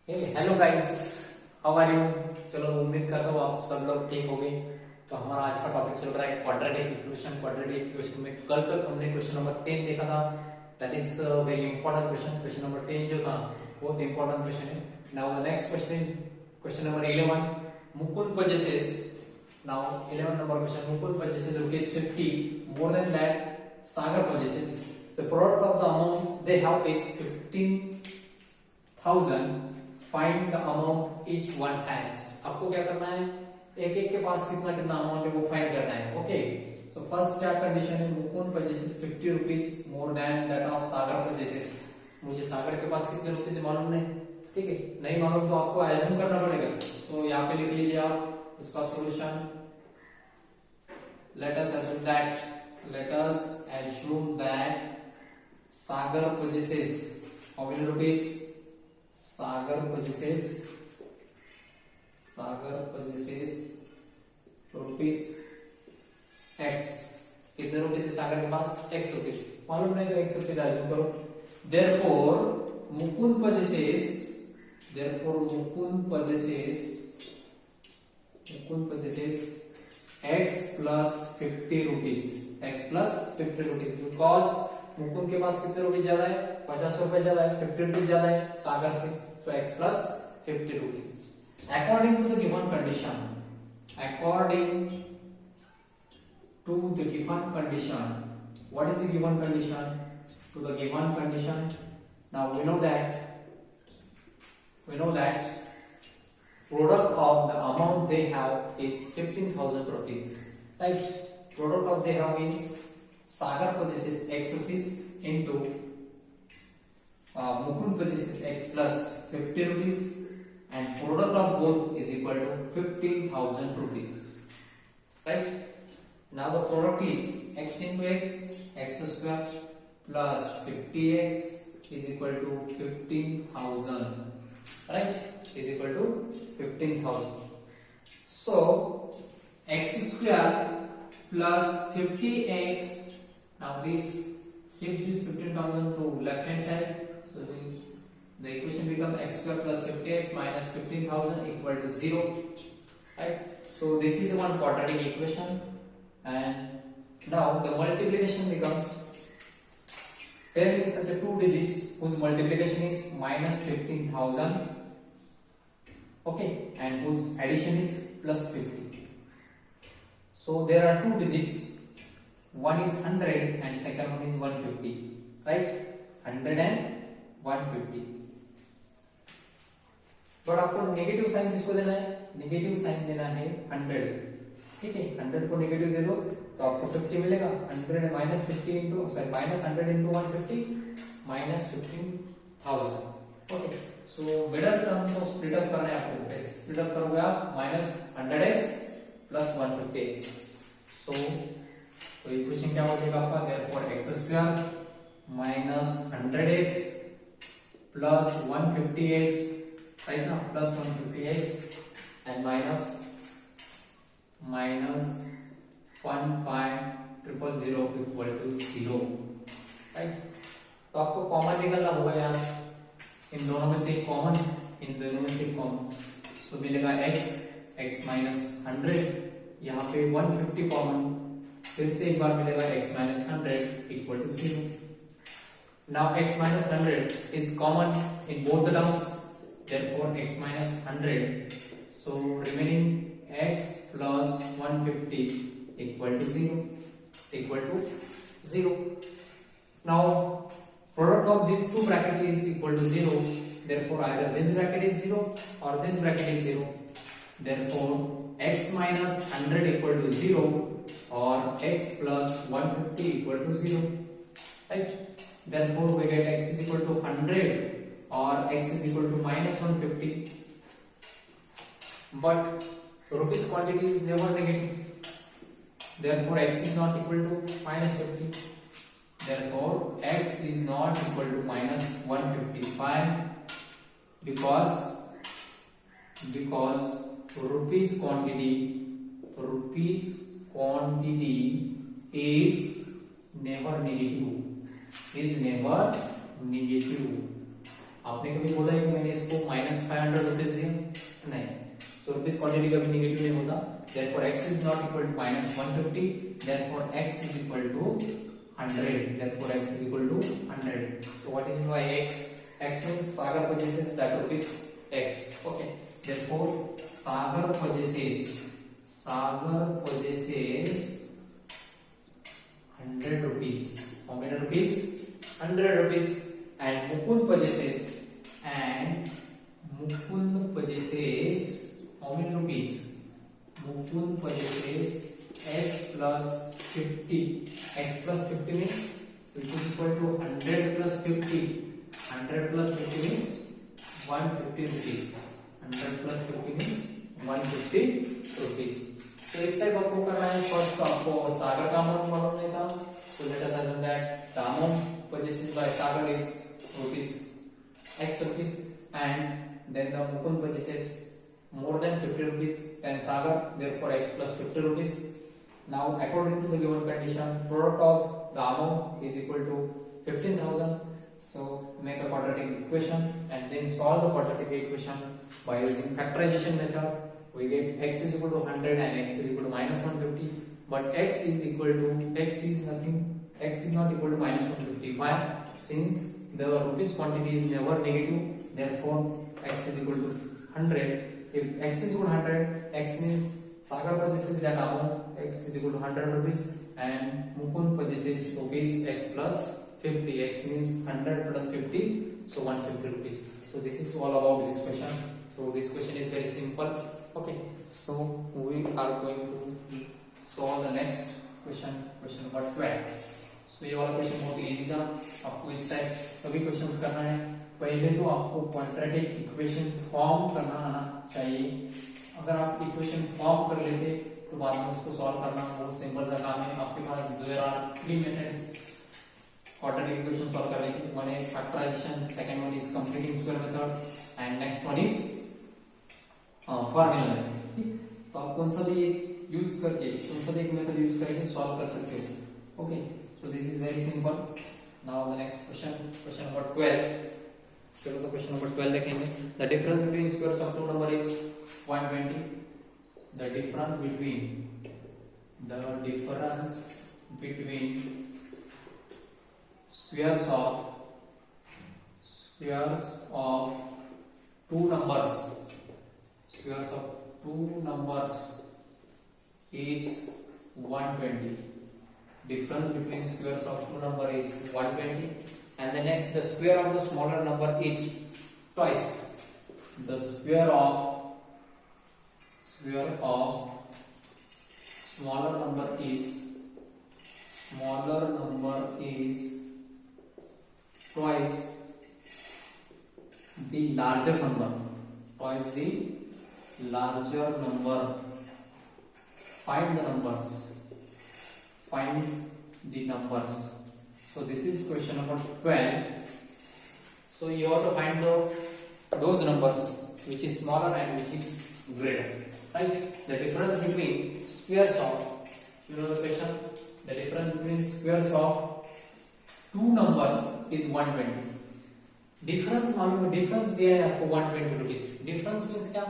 Hello guys, how are you. चलो उम्मीद करता हूँ आप सब लोग ठीक होंगे। तो हमारा आज का टॉपिक चल रहा है क्वाड्रेटिक इक्वेशन। क्वाड्रेटिक इक्वेशन में कल तक हमने क्वेश्चन नंबर 10 देखा था। That is very important question. Question number 10 जो था बहुत इंपॉर्टेंट क्वेश्चन है। Now the next question is question number 11। Mukund purchases, now 11 number question, Mukund purchases rupees 50 more than that Sagar purchases. The product of the amount they have is 15,000. Find the amount each one has. आपको क्या करना है, एक एक के पास कितना कितना amount है वो फाइंड करना है। ओके, सो फर्स्ट क्या कंडीशन है, Mukund purchases 50 rupees more than that of Sagar purchases. मुझे सागर के पास कितने रुपीज मालूम नहीं, ठीक है, नहीं मालूम तो आपको एज्यूम करना पड़ेगा। सो यहाँ पे लिख लीजिए आप उसका solution. Let us assume that Sagar purchases how many rupees. Sagar purchases rupees x। कितने रुपीज है सागर के पास, x रुपीज। मालूम नहीं तो x रुपीज एज्यूम करो। therefore Mukund purchases x plus 50 rupees, because Mukund के पास कितने रुपीज ज्यादा है, 50 रुपए ज्यादा है, 50 रुपीज ज्यादा है सागर से। So x plus 50 rupees. According to the given condition, what is the given condition? To the given condition, now we know that product of the amount they have is 15,000 rupees. Right? Product of they have means Sagar purchases x rupees into Mukund purchases x plus 50 rupees and product of both is equal to 15,000 rupees. Right? Now the product is x into x square plus 50x is equal to 15,000. Right? Is equal to 15,000. So x square plus 50x. Now this shift this 15,000 to left hand side. So the equation becomes x square plus 50x minus 15,000 equal to 0. Right? So this is the one quadratic equation, and now the multiplication becomes 10 is such a two digits whose multiplication is minus 15,000. Okay, and whose addition is plus 50. So there are two digits. One is 100 and second one is 150. Right? 100 and 150. But आपको negative sign किसको देना है, negative sign देना है 100। ठीक है, 100 को negative दे दो तो आपको 50 मिलेगा। 100 minus 50 into minus 100 into 150 minus 15,000। Okay, so middle term को स्प्लिट अप करना है आपको। कैसे स्प्लिट अप करोगे आप, माइनस 100x प्लस 150x। तो इक्वेशन क्या हो जाएगा आपका, therefore x square minus 100x plus 150x, right ना, plus 150x and minus 15,000 equal to 0। Right, तो आपको कॉमन निकालना होगा यहाँ से, इन दोनों में से कॉमन, सो मिलेगा x माइनस 100, यहाँ पे 150 कॉमन, फिर से एक बार मिलेगा x minus 100 equal to 0। Now x minus 100 is common in both the terms, therefore x minus 100. So remaining x plus 150 equal to 0. Now product of these two brackets is equal to 0. Therefore either this bracket is 0 or this bracket is 0. Therefore x minus 100 equal to 0 or x plus 150 equal to 0. Right? Therefore we get x is equal to 100 or x is equal to minus 150. But rupees quantity is never negative. Therefore x is not equal to minus 50. Therefore x is not equal to minus 155 because rupees quantity is never negative. आपने कभी बोला है कि मैंने इसको -500 100 rupees दिए नहीं, so rupees quantity कभी नेगेटिव नहीं होता, therefore x is not equal to minus 150, therefore x is equal to 100, therefore x is equal to 100. So what is meant by x? X means Sagar purchases that rupees x. Okay, therefore Sagar purchases 100 rupees. How many rupees? 100 rupees. And Mukund purchases how many rupees? Mukund purchases x plus 50. X plus 50 means which is equal to 100 plus 50. 100 plus 50 means 150 rupees. 100 plus 50 means 150 rupees. तो इस type आपको करना है. First आपको सागर का amount मालूम नहीं था, so let us assume that the amount purchased by Sagar is x rupees, and then the Mukund purchases more than 50 rupees than Sagar, therefore x plus 50 rupees. Now according to the given condition, product of the amount is equal to 15,000. So make a quadratic equation and then solve the quadratic equation by using factorization method. We get x is equal to 100 and x is equal to minus 150, but x is not equal to minus 150. Why? Since the rupees quantity is never negative, therefore x is equal to 100. If x is equal to 100, x means Sagar purchases that amount, x is equal to 100 rupees, and Mukund purchases rupees x plus 50. X means 100 plus 50, so 150 rupees. So this is all about this question. So this question is very simple. Okay, so we are going to solve the next question, question number 12. So ये वाला question बहुत easy था. आपको इस type सभी questions करना है. पहले तो आपको क्वाड्रेटिक इक्वेशन फॉर्म करना आना चाहिए. अगर आप इक्वेशन फॉर्म कर लेते तो बाद में उसको सॉल्व करना बहुत सिंपल सा काम है. आपके पास there are 3 methods quadratic equation solve करने की. one is factorization, second one is completing square method, and next one is formula method. तो आप कौन सा भी यूज करके कौन सा भी एक मेथड यूज करके सॉल्व कर सकते हो. Okay, so this is very simple. Now the next question, question number 12. चलो तो क्वेश्चन नंबर 12 देखेंगे. The difference between squares of two number is 120. द डिफरेंस between squares of two numbers is 120. Difference between squares of two number is 120, and the next the square of the smaller number is twice. The square of smaller number is twice the larger number. Find the numbers. So this is question number 12. So you have to find those numbers which is smaller and which is greater, right? The difference between squares of, you know the question, the difference between squares of two numbers is 120. Difference मालूम है, difference दिया है आपको 120 rupees. Difference means क्या?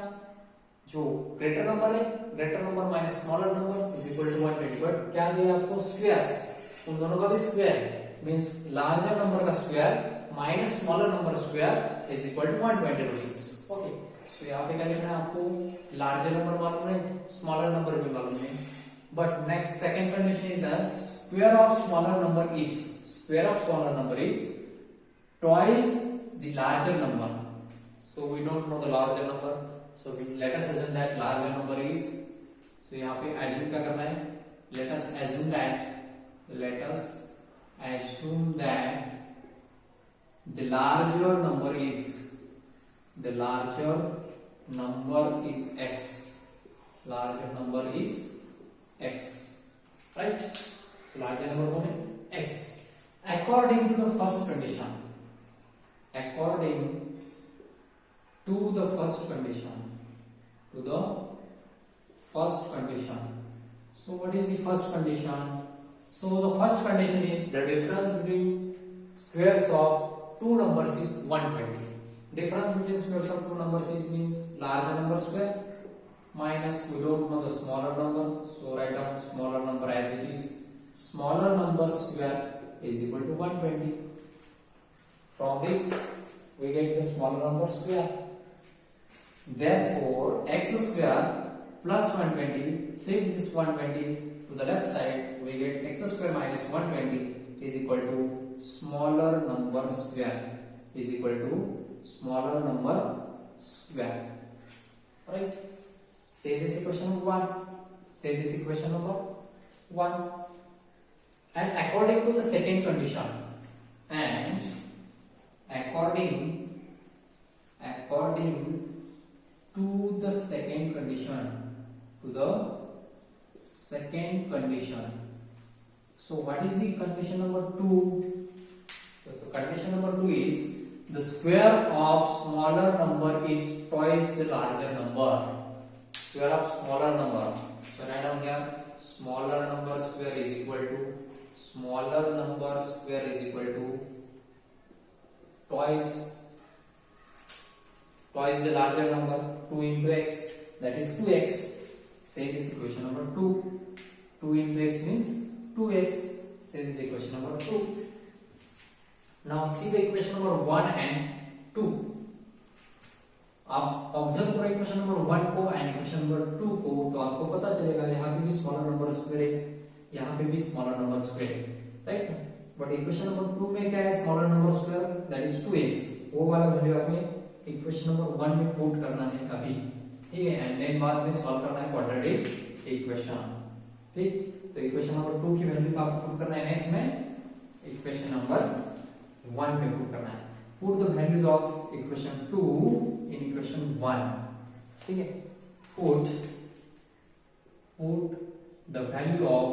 जो greater number है, greater number minus smaller number is equal to 120. But क्या दिया आपको? स्क्वायर्स. उन दोनों का भी स्क्वायर मीन्स लार्जर नंबर का square minus smaller number square is equal to 120 rupees. Okay, तो यहाँ पे क्या लिखना है आपको? लार्जर नंबर मालूम है, स्मॉलर नंबर भी मालूम है. But next second condition is the square of smaller number is twice the larger number. So we don't know the larger number, so let us assume that larger number is, so यहाँ पे assume क्या करना है? Let us assume that the larger number is x. Larger number is x, right? So larger number कौन है? x. According to the first condition. So what is the first condition? So the first condition is the difference between squares of two numbers is 120. difference between squares of two numbers is means larger number square minus we don't know the smaller number, so write down smaller number as it is. Smaller number square is equal to 120. From this we get the smaller number square. Therefore x square plus 120, shift this 120 to the left side, we get x square minus 120 is equal to smaller number square, is equal to smaller number square. Right? Say this equation number 1. Say this equation number 1. And according to the second condition, and according to the second condition, so what is the condition number 2? So the condition number 2 is the square of smaller number is twice the larger number. Square of smaller number, so write down here smaller number square is equal to twice the larger number, 2 into x, that is 2x. Say this equation number 2. 2 into x means 2x. Say this equation number 2. Now see the equation number 1 and 2. आप observe करो equation number 1 को and equation number 2 को, तो आपको पता चलेगा यहाँ पे भी स्मॉलर नंबर स्क्वायर है, यहाँ पे भी स्मॉलर नंबर स्क्वायर है, राइट. बट इक्वेशन नंबर 2 में क्या है, smaller number square, that is 2x. वो वाला वैल्यू आपने इक्वेशन नंबर 1 में पुट करना है अभी, ठीक है, एंड देन बाद में सॉल्व करना है क्वाड्रेटिक इक्वेशन. ठीक, तो इक्वेशन नंबर 2 की वैल्यू आपको पुट करना है नेक्स्ट में इक्वेशन नंबर 1 में पुट करना है. Put the values of equation 2 in equation 1. ठीक है, put the value of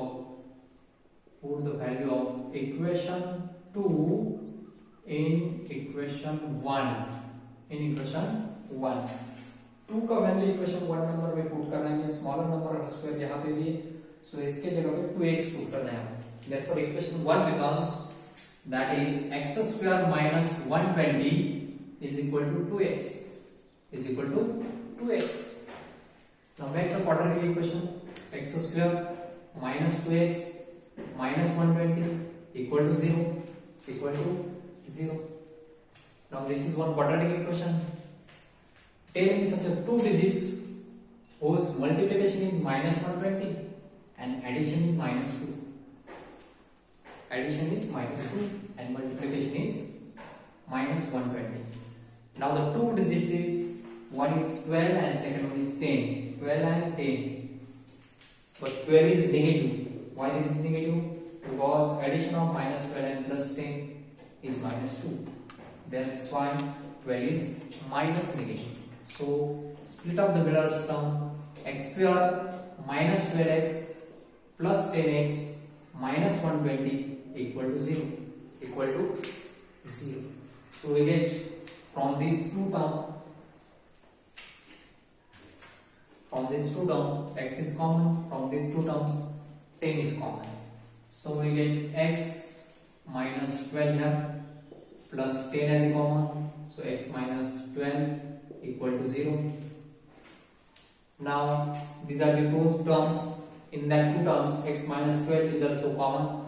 equation 2 in equation 1. In equation 1, 2 का वैल्यू इक्वेशन 1 नंबर में पुट करना है, स्मॉलर नंबर का स्क्वायर यहाँ पे भी, सो इसके जगह पे 2x पुट करना है. therefore equation 1 becomes that is x square minus 120 is equal to 2x. Is equal to 2x. Now make the quadratic equation. X square minus 2x minus 120 equal to 0. Equal to 0. Now this is one quadratic equation. 10 is such a 2 digits whose multiplication is minus 120 and addition is minus 2. Addition is minus 2 and multiplication is minus 120. Now the 2 digits is, one is 12 and second one is 10. 12 and 10. But 12 is negative. Why this is negative? Because addition of minus 12 and plus 10 is minus 2. That's why 12 is minus negative. So split up the middle term. X square minus 12x plus 10x minus 120 equal to 0. Equal to 0. So we get from these two terms, x is common, from these two terms 10 is common. So we get x minus 12 here plus 10 as a common, so x minus 12 equal to 0. Now these are the two terms. In that two terms x minus 12 is also common,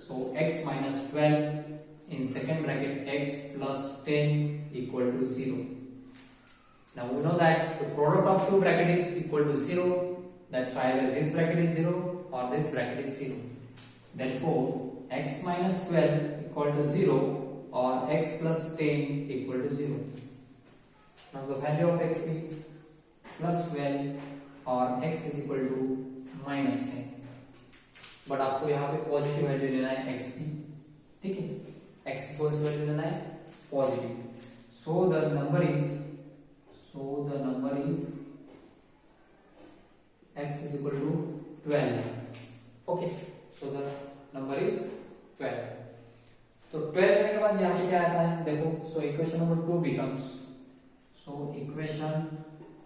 so x minus 12 in second bracket x plus 10 equal to 0. Now we know that the product of two bracket is equal to 0. That's why either this bracket is 0 or this bracket is 0. Therefore x minus 12 equal to 0 or x plus 10 equal to 0. Now the value of x is plus 12 or x is equal to minus 10. But आपको यहाँ पे positive value लेना है x की, ठीक है, x की कौन सी वैल्यू लेना है, positive. So the number is x is equal to 12. Okay, so the number is 12. तो 12 लेने के बाद यहाँ पे क्या आता है, देखो, so equation number 2 becomes, so equation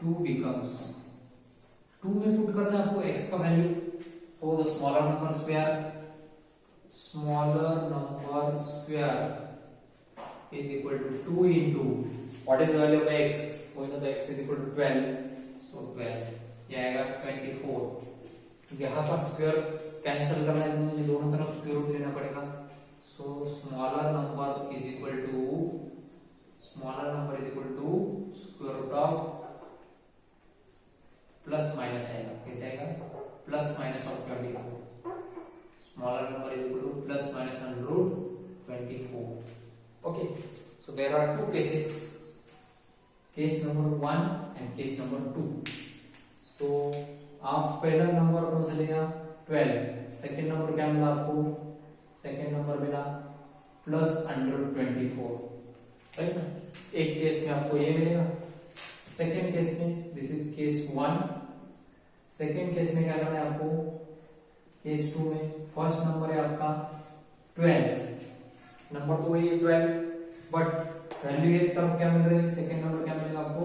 2 becomes, 2 में पुट करना है आपको x का वैल्यू, तो the smaller number square is equal to 2 into what is the value of x, we know the x is equal to 12, so 12 ये आएगा 24। यहाँ का स्क्वायर कैंसिल करना है, मुझे दोनों तरफ स्क्वायर रूट लेना पड़ेगा, so smaller number is equal to square root of plus minus आएगा, कैसे आएगा plus minus of 24, smaller number is equal to plus minus under root 24. Okay, so there are two cases, case number 1 and case number 2. So आप पहला number कौन सा लेगा 12, second number क्या मिला आपको, सेकंड नंबर मिला प्लस अंडर 24, राइट ना। एक केस में आपको ये मिलेगा, सेकंड केस में this is case 1, second case में क्या करना है आपको, केस 2 में फर्स्ट नंबर है आपका 12, नंबर तो वही है 12, बट वैल्यू एक तरफ क्या मिल रही है, सेकंड नंबर क्या मिलेगा आपको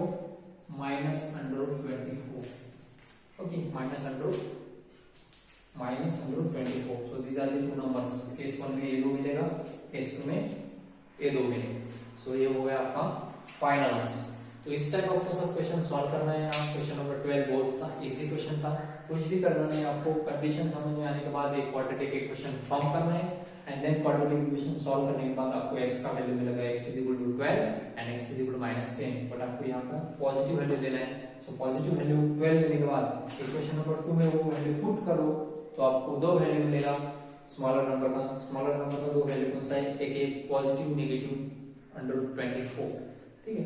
minus under root 24, okay minus under root 24। So these are the two numbers, case 1 में ये दो मिलेगा, केस 2 में ये दो मिलेंगे। सो ये हो गया आपका फाइनल आंसर। तो इस टाइप आपको सब क्वेश्चन सॉल्व करना है। आप क्वेश्चन नंबर 12 बहुत सा इजी क्वेश्चन था, कुछ भी करना नहीं, आपको कंडीशन समझ में आने के बाद एक क्वाड्रेटिक इक्वेशन फॉर्म करना है and then quadratic equation solve करने के बाद आपको x का वैल्यू मिलेगा, x is equal to 12 and x is equal to -10, but आपको यहाँ का पॉजिटिव वैल्यू लेना है। सो पॉजिटिव वैल्यू 12 लेने के बाद इक्वेशन नंबर 2 में वो वैल्यू पुट करो तो आपको दो वैल्यू मिलेगा स्मॉलर नंबर का दो वैल्यू कौन सा है, एक पॉजिटिव नेगेटिव अंडर 24, ठीक है।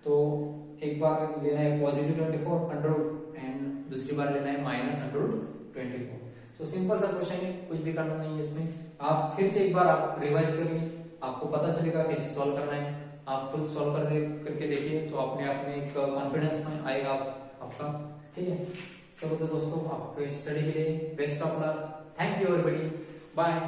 तो एक बार लेना है पॉजिटिव 24 अंडर एंड दूसरी बार लेना है माइनस अंडर 24। सो सिंपल सा क्वेश्चन है, कुछ भी करना नहीं है इसमें। आप फिर से एक बार आप रिवाइज करिए, आपको पता चलेगा कैसे सॉल्व करना है। आप खुद सॉल्व करके देखिए तो अपने आप में एक कॉन्फिडेंस में आएगा आपका, ठीक है। चलो तो दोस्तों आपके स्टडी के लिए best of luck, thank you everybody, bye.